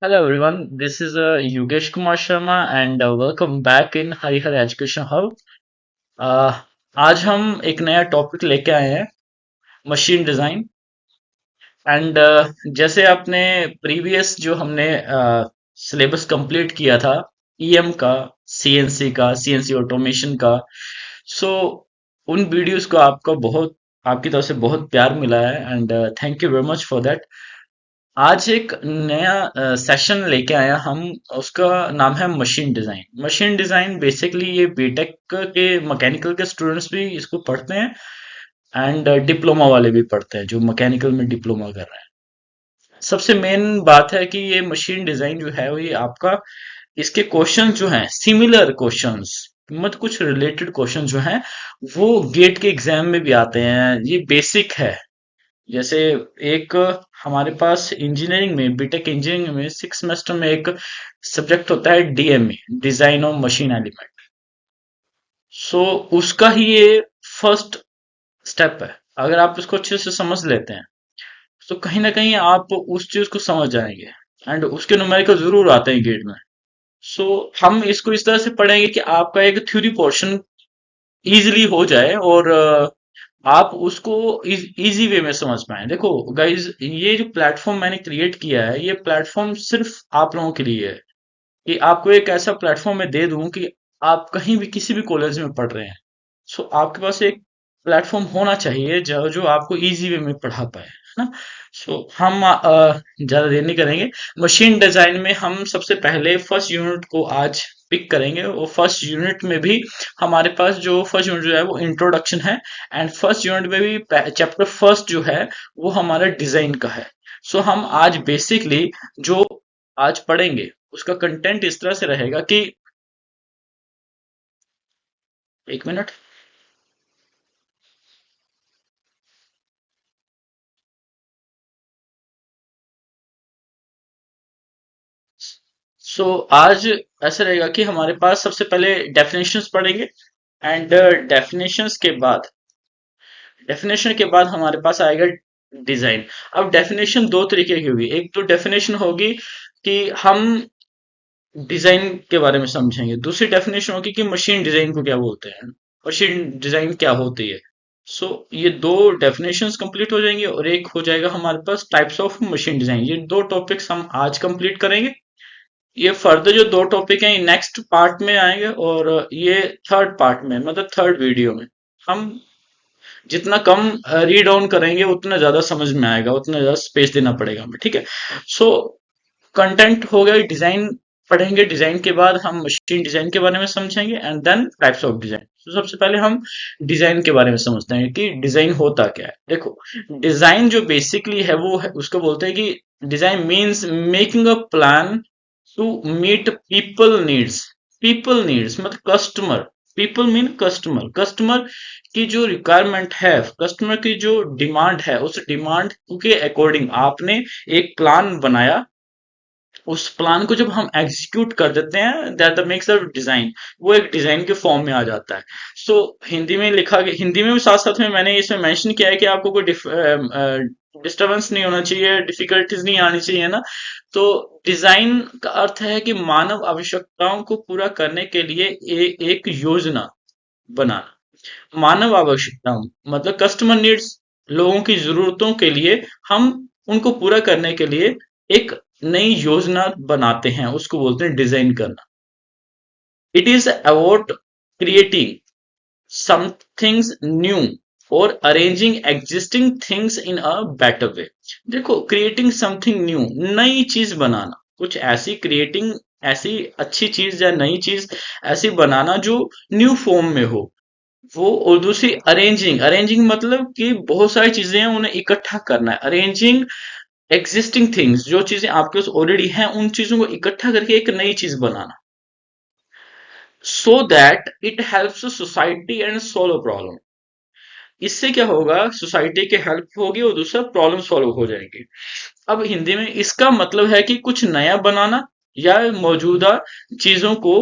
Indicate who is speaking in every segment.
Speaker 1: Hello everyone, this is Yogesh Kumar Sharma and welcome back in Harihar Education Hub. Uh, आज हम एक नया topic लेके आए हैं मशीन डिजाइन एंड जैसे आपने प्रीवियस जो हमने सिलेबस कंप्लीट किया था ईएम का सीएनसी ऑटोमेशन का सो उन वीडियोस को आपका बहुत आपकी तरफ से बहुत प्यार मिला है and thank you very much for that. आज एक नया सेशन लेके आया हम। उसका नाम है machine design. Machine design basically ये बीटेक के मैकेनिकल के स्टूडेंट्स भी इसको पढ़ते हैं एंड डिप्लोमा वाले भी पढ़ते हैं जो मैकेनिकल में डिप्लोमा कर रहे हैं। सबसे मेन बात है कि ये मशीन डिजाइन जो है वो ये आपका इसके क्वेश्चन जो हैं सिमिलर क्वेश्चंस मत कुछ रिलेटेड क्वेश्चन जो हैं वो गेट के एग्जाम में भी आते हैं। ये बेसिक है। जैसे एक हमारे पास इंजीनियरिंग में बीटेक इंजीनियरिंग में 6 सेमेस्टर में एक सब्जेक्ट होता है DME, design of machine element. So उसका ही ये फर्स्ट स्टेप है। अगर आप इसको अच्छे से समझ लेते हैं तो कहीं ना कहीं आप उस चीज को समझ जाएंगे एंड उसके न्यूमेरिकल जरूर आते हैं गेट में। सो हम इसको इस तरह से पढ़ेंगे कि आपका एक थ्योरी पोर्शन इजीली हो जाए और आप उसको इजी वे में समझ पाए। देखो गाइज, ये जो प्लेटफॉर्म मैंने क्रिएट किया है ये प्लेटफॉर्म सिर्फ आप लोगों के लिए है कि आपको एक ऐसा प्लेटफॉर्म मैं दे दूं कि आप कहीं भी किसी भी कॉलेज में पढ़ रहे हैं सो आपके पास एक प्लेटफॉर्म होना चाहिए जो जो आपको इजी वे में पढ़ा पाए, है ना। सो हम ज्यादा देर नहीं करेंगे। मशीन डिजाइन में हम सबसे पहले फर्स्ट यूनिट को आज पिक करेंगे और फर्स्ट यूनिट में भी हमारे पास जो फर्स्ट यूनिट जो है वो इंट्रोडक्शन है एंड फर्स्ट यूनिट में भी चैप्टर फर्स्ट जो है वो हमारा डिजाइन का है। सो हम आज बेसिकली जो आज पढ़ेंगे उसका कंटेंट इस तरह से रहेगा कि एक मिनट। सो आज ऐसा रहेगा कि हमारे पास सबसे पहले डेफिनेशंस पढ़ेंगे एंड डेफिनेशन के बाद हमारे पास आएगा डिजाइन। अब डेफिनेशन दो तरीके की होगी। एक तो डेफिनेशन होगी कि हम डिजाइन के बारे में समझेंगे, दूसरी डेफिनेशन होगी कि मशीन डिजाइन को क्या बोलते हैं, मशीन डिजाइन क्या होती है। सो ये दो डेफिनेशंस कंप्लीट हो जाएंगे और एक हो जाएगा हमारे पास टाइप्स ऑफ मशीन डिजाइन। ये दो टॉपिक्स हम आज कंप्लीट करेंगे। ये फर्दर जो दो टॉपिक हैं नेक्स्ट पार्ट में आएंगे और ये थर्ड पार्ट में मतलब थर्ड वीडियो में हम जितना कम रीड ऑन करेंगे उतना ज्यादा समझ में आएगा, उतना ज्यादा स्पेस देना पड़ेगा हमें, ठीक है। सो कंटेंट हो गया डिजाइन पढ़ेंगे, डिजाइन के बाद हम मशीन डिजाइन के बारे में समझेंगे and then types of design. तो सबसे पहले हम डिजाइन के बारे में समझते हैं कि डिजाइन होता क्या है। देखो डिजाइन जो बेसिकली है वो है उसको बोलते हैं कि design means making a plan to meet people needs मतलब customer. People mean customer, customer की जो रिक्वायरमेंट है, कस्टमर की जो डिमांड है उस डिमांड के अकॉर्डिंग आपने एक प्लान बनाया। उस प्लान को जब हम एग्जीक्यूट कर देते हैं दैट मेक्स अ डिजाइन। वो एक डिजाइन के फॉर्म में आ जाता है। सो हिंदी में लिखा गया, हिंदी में भी साथ साथ में मैंने इसमें मेंशन किया है कि आपको कोई डिस्टरबेंस नहीं होना चाहिए, डिफिकल्टीज नहीं आनी चाहिए ना। तो डिजाइन का अर्थ है कि मानव आवश्यकताओं को पूरा करने के लिए एक योजना बनाना। मानव आवश्यकताओं मतलब कस्टमर नीड्स, लोगों की जरूरतों के लिए हम उनको पूरा करने के लिए एक नई योजना बनाते हैं, उसको बोलते हैं डिजाइन करना। It is about creating somethings new और arranging existing things in a better way. देखो क्रिएटिंग समथिंग न्यू, नई चीज बनाना, कुछ ऐसी क्रिएटिंग, ऐसी अच्छी चीज या नई चीज ऐसी बनाना जो न्यू फॉर्म में हो वो। और दूसरी अरेंजिंग, अरेंजिंग मतलब कि बहुत सारी चीजें हैं उन्हें इकट्ठा करना है। अरेंजिंग एग्जिस्टिंग थिंग्स, जो चीजें आपके पास ऑलरेडी हैं उन चीजों को इकट्ठा करके एक नई चीज बनाना। So that it helps society and solve problem. इससे क्या होगा, सोसाइटी की हेल्प होगी और दूसरा प्रॉब्लम सॉल्व हो जाएंगे। अब हिंदी में इसका मतलब है कि कुछ नया बनाना या मौजूदा चीजों को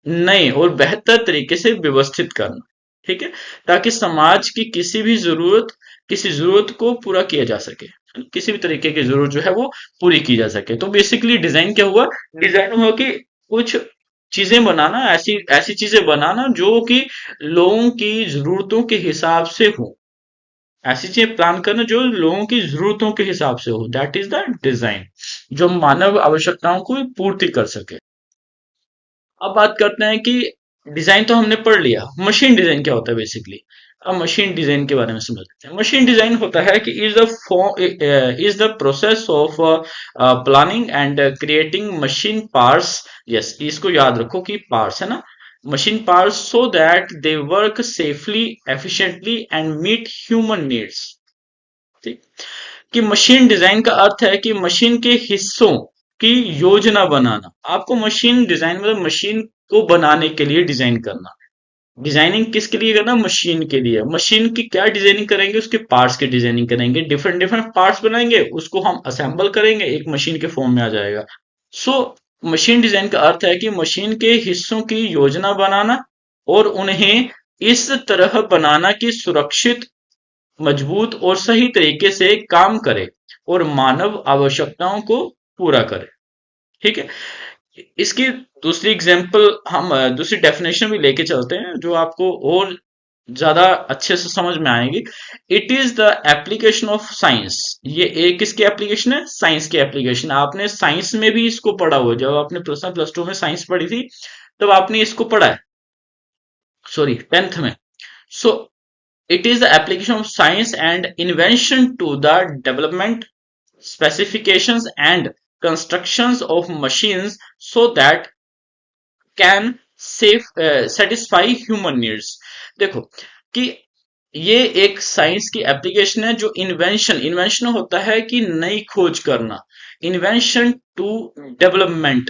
Speaker 1: नए और बेहतर तरीके से व्यवस्थित करना, ठीक है, ताकि समाज की किसी जरूरत को पूरा किया जा सके। किसी भी तरीके की जरूरत जो है वो पूरी की जा सके। तो बेसिकली डिजाइन क्या हुआ? डिजाइन हुआ कि कुछ चीजें बनाना, ऐसी ऐसी चीजें बनाना जो कि लोगों की जरूरतों के हिसाब से हो, ऐसी चीजें प्लान करना जो लोगों की जरूरतों के हिसाब से हो, दैट इज द डिजाइन, जो मानव आवश्यकताओं को पूर्ति कर सके। अब बात करते हैं कि डिजाइन तो हमने पढ़ लिया, मशीन डिजाइन क्या होता है बेसिकली। अब मशीन डिजाइन के बारे में समझते हैं। मशीन डिजाइन होता है कि is the process of planning and creating machine parts. Yes, इसको याद रखो कि पार्ट्स है ना, machine parts, so that they work safely, efficiently and meet human needs. ठीक, कि मशीन डिजाइन का अर्थ है कि मशीन के हिस्सों की योजना बनाना। आपको मशीन डिजाइन मतलब मशीन को बनाने के लिए डिजाइन करना। डिजाइनिंग किसके लिए करना? मशीन के लिए। मशीन की क्या डिजाइनिंग करेंगे? उसके पार्ट्स की डिजाइनिंग करेंगे, डिफरेंट डिफरेंट पार्ट्स बनाएंगे, उसको हम असेंबल करेंगे, एक मशीन के फॉर्म में आ जाएगा। सो मशीन डिजाइन का अर्थ है कि मशीन के हिस्सों की योजना बनाना और उन्हें इस तरह बनाना कि सुरक्षित, मजबूत और सही तरीके से काम करे और मानव आवश्यकताओं को पूरा करे। ठीक है, इसकी दूसरी एग्जांपल हम दूसरी डेफिनेशन भी लेके चलते हैं जो आपको और ज्यादा अच्छे से समझ में आएगी। It is the application of science. ये एक किसकी एप्लीकेशन है? साइंस की एप्लीकेशन। आपने साइंस में भी इसको पढ़ा हुआ, जब आपने प्लस 1 प्लस 2 में साइंस पढ़ी थी तब आपने इसको पढ़ा है, सॉरी 10th में। सो it is the application of science and invention to the development, specifications and constructions of machines so that can satisfy human needs। देखो कि ये एक साइंस की एप्लीकेशन है जो इन्वेंशन, इन्वेंशन होता है कि नई खोज करना, इन्वेंशन टू डेवलपमेंट,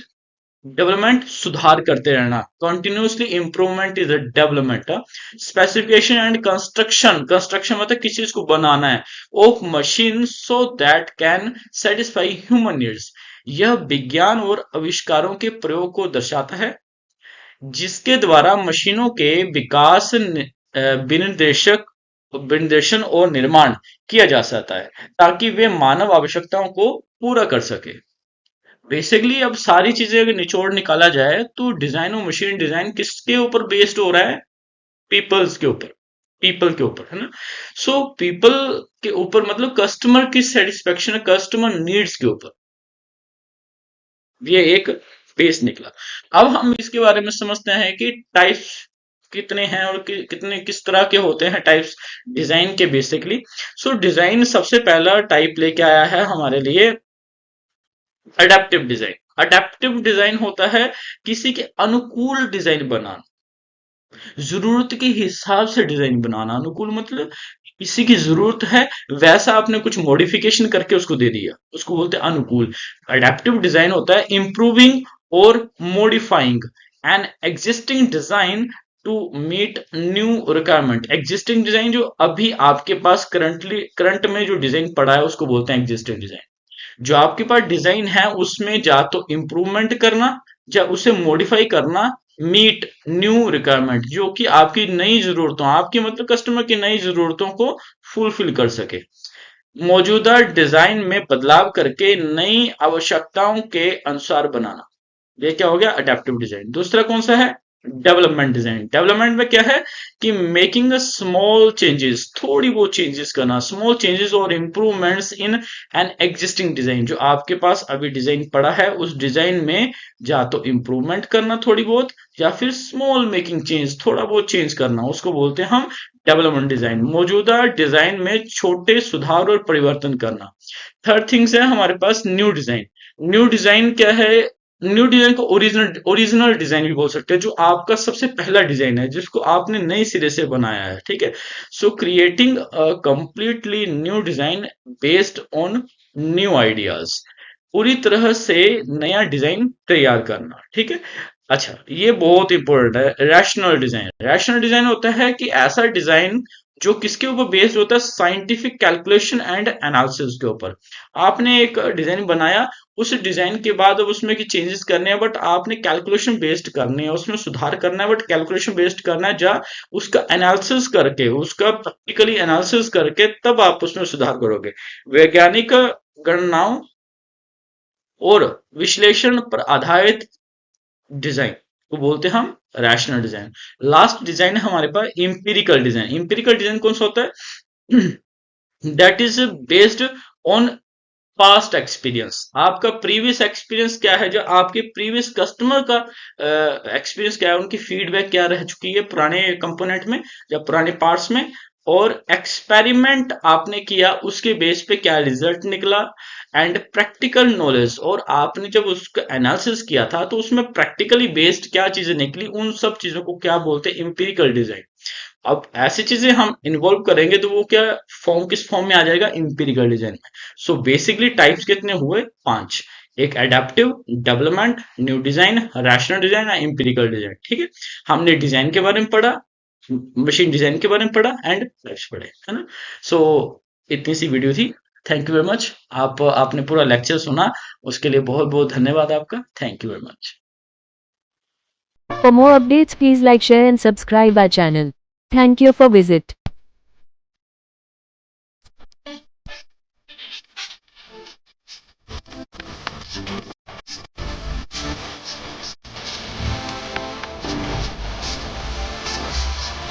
Speaker 1: डेवलपमेंट सुधार करते रहना, continuously improvement is a development. Specification and construction, construction मतलब किसी चीज को बनाना है, of machine so that can satisfy human needs. यह विज्ञान और आविष्कारों के प्रयोग को दर्शाता है जिसके द्वारा मशीनों के विकास, विनिर्देशक विनिर्देशन और निर्माण किया जा सकता है ताकि वे मानव आवश्यकताओं को पूरा कर सके। बेसिकली अब सारी चीजें अगर निचोड़ निकाला जाए तो डिजाइन और मशीन डिजाइन किसके ऊपर बेस्ड हो रहा है? पीपल्स के ऊपर, पीपल के ऊपर, है ना। सो पीपल के ऊपर मतलब कस्टमर की सेटिस्फेक्शन, कस्टमर नीड्स के ऊपर, ये एक बेस निकला। अब हम इसके बारे में समझते हैं कि टाइप्स कितने हैं और कितने किस तरह के होते हैं टाइप्स डिजाइन के बेसिकली। सो डिजाइन सबसे पहला टाइप लेके आया है हमारे लिए अडेप्टिव डिजाइन। अडेप्टिव डिजाइन होता है किसी के अनुकूल डिजाइन बनाना, जरूरत के हिसाब से डिजाइन बनाना। अनुकूल मतलब किसी की जरूरत है वैसा आपने कुछ मॉडिफिकेशन करके उसको दे दिया, उसको बोलते हैं अनुकूल। अडेप्टिव डिजाइन होता है इम्प्रूविंग और modifying an existing design to meet new requirement. Existing design जो अभी आपके पास करंट में जो डिजाइन पड़ा है उसको बोलते हैं एग्जिस्टिंग डिजाइन। जो आपके पास डिजाइन है उसमें जा तो इंप्रूवमेंट करना या उसे मॉडिफाई करना, मीट न्यू रिक्वायरमेंट जो कि आपकी नई जरूरतों, आपकी मतलब कस्टमर की नई जरूरतों को फुलफिल कर सके। मौजूदा डिजाइन में बदलाव करके नई आवश्यकताओं के अनुसार बनाना, ये क्या हो गया? Adaptive design. दूसरा कौन सा है? Development design. डेवलपमेंट में क्या है कि मेकिंग स्मॉल चेंजेस, थोड़ी बहुत चेंजेस करना, स्मॉल चेंजेस और improvements in an existing design. जो आपके पास अभी डिजाइन पड़ा है उस डिजाइन में या तो इंप्रूवमेंट करना थोड़ी बहुत या फिर स्मॉल मेकिंग चेंज, थोड़ा बहुत चेंज करना, उसको बोलते हैं हम डेवलपमेंट डिजाइन। मौजूदा डिजाइन में छोटे सुधार और परिवर्तन करना। थर्ड थिंग्स है हमारे पास न्यू डिजाइन। न्यू डिजाइन क्या है? न्यू डिजाइन को ओरिजिनल ओरिजिनल डिजाइन भी बोल सकते हैं, जो आपका सबसे पहला डिजाइन है जिसको आपने नए सिरे से बनाया है। ठीक है, सो creating a completely new design based on new ideas, पूरी तरह से नया डिजाइन तैयार करना। ठीक है, अच्छा ये बहुत इंपॉर्टेंट है। Rational design. रैशनल डिजाइन होता है कि ऐसा डिजाइन जो किसके ऊपर बेस्ड होता है? साइंटिफिक कैलकुलेशन एंड एनालिसिस के ऊपर। आपने एक डिजाइन बनाया उस डिजाइन के बाद अब उसमें की चेंजेस करने हैं, बट आपने कैलकुलेशन बेस्ड करनी है, उसमें सुधार करना है, बट कैलकुलेशन बेस्ड करना है, जहाँ उसका एनालिसिस करके, उसका प्रैक्टिकली एनालिसिस करके तब आप उसमें सुधार करोगे। वैज्ञानिक गणनाओं और विश्लेषण पर आधारित डिजाइन को बोलते हैं हम रैशनल डिजाइन। लास्ट डिजाइन है हमारे पास इंपिरिकल डिजाइन। इंपिरिकल डिजाइन कौन सा होता है? That is based on past experience. आपका प्रीवियस एक्सपीरियंस क्या है, जो आपके प्रीवियस कस्टमर का एक्सपीरियंस क्या है, उनकी फीडबैक क्या रह चुकी है पुराने कंपोनेंट में या पुराने पार्ट्स में, और एक्सपेरिमेंट आपने किया उसके बेस पे क्या रिजल्ट निकला, एंड प्रैक्टिकल नॉलेज, और आपने जब उसका एनालिसिस किया था तो उसमें प्रैक्टिकली बेस्ड क्या चीजें निकली, उन सब चीजों को क्या बोलते हैं? Empirical design. अब ऐसी चीजें हम इन्वॉल्व करेंगे तो वो क्या फॉर्म, किस फॉर्म में आ जाएगा? इंपिरिकल डिजाइन में। सो बेसिकली टाइप्स कितने हुए? 5। एक adaptive, development, new design, rational design, empirical design. ठीक है, हमने डिजाइन के बारे में पढ़ा, मशीन डिजाइन के बारे में पढ़ा, एंड टाइप्स पढ़े, है ना। सो इतनी सी वीडियो थी। Thank you very much. आपने पूरा लेक्चर सुना, उसके लिए बहुत बहुत धन्यवाद आपका। Thank you very much.
Speaker 2: For more updates, please like, share and subscribe our channel. Thank you for visit.